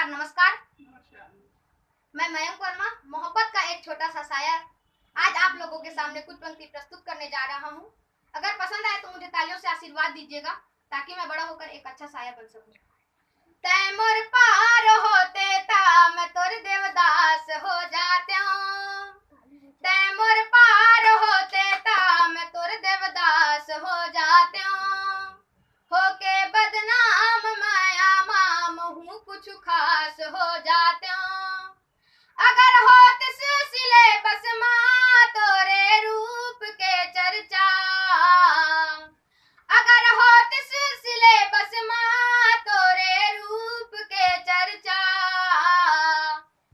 नमस्कार। मैं मयंक वर्मा, मोहब्बत का एक छोटा सा शायर आज आप लोगों के सामने कुछ पंक्ति प्रस्तुत करने जा रहा हूँ। अगर पसंद आए तो मुझे तालियों से आशीर्वाद दीजिएगा ताकि मैं बड़ा होकर एक अच्छा शायर बन सकूं। तैमूर पार होते ता मैं तोर देवदास हो जाते हूँ। तैमूर पार होते ता मैं तोर देवदास हो जाते हूँ। होके बदनाम माया माम हूँ कुछ खास हो जाते हूँ। अगर होत सिलसिले बस माँ तोरे रूप के चर्चा। अगर होत सिलसिले बस माँ तोरे रूप के चर्चा।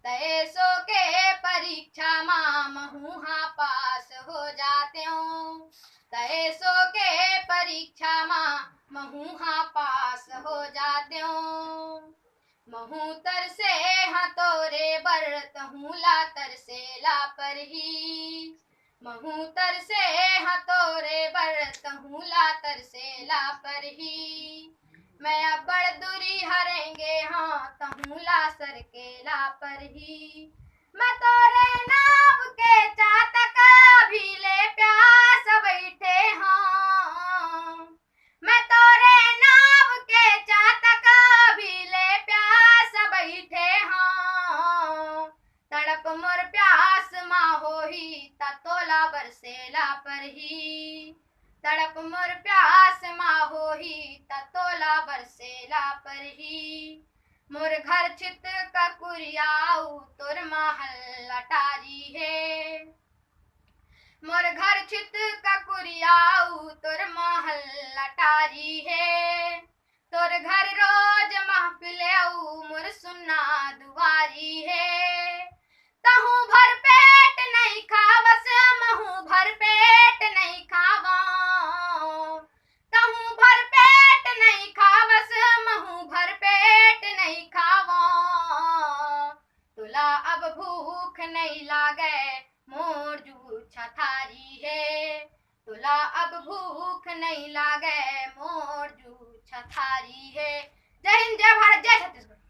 तैसो के परीक्षा माँ महू हाँ पास हो जाते हूँ। तैसो के परीक्षा माँ महू हाँ पास हो जाते हूँ। महू तर से हाँ तोरे बरत हूँ ला तर से ला पर ही। महू तर से हाँ तोरे बरत हूँ ला तर से ला पर ही। मैं अब बड़ दूरी हरेंगे हाँ तहूँ ला सर के ला पर ही। मैं तोरे नाव के चातक भी ले प्यास बैठे हाँ। मैं तोरे नाव के चातक भी ले प्यास बैठे हाँ। तड़प मोर प्यास माँ होही ततोला बरसेला पर ही। तड़प मोर प्यास माँ होही ततोला बरसेला पर ही। मोर घर चित ककुरियाऊ तोर महल अटारी है। मोर घर चित ककुरियाऊ तोर महल अटारी है। तोर घर रोज महफिलेऊ मोर सुन्ना दुआरी है। तहूँ भर पेट नहीं खावस महू भर पेट नहीं खावा। तहूँ भर पेट नहीं खावस महू भर पेट नहीं खावा। तुला अब भूख नहीं लागे मोर जू छथारी है। तुला अब भूख नहीं लागे मोर जू छथारी है। जय हिंद, जय भारत, जय छत्तीसगढ़।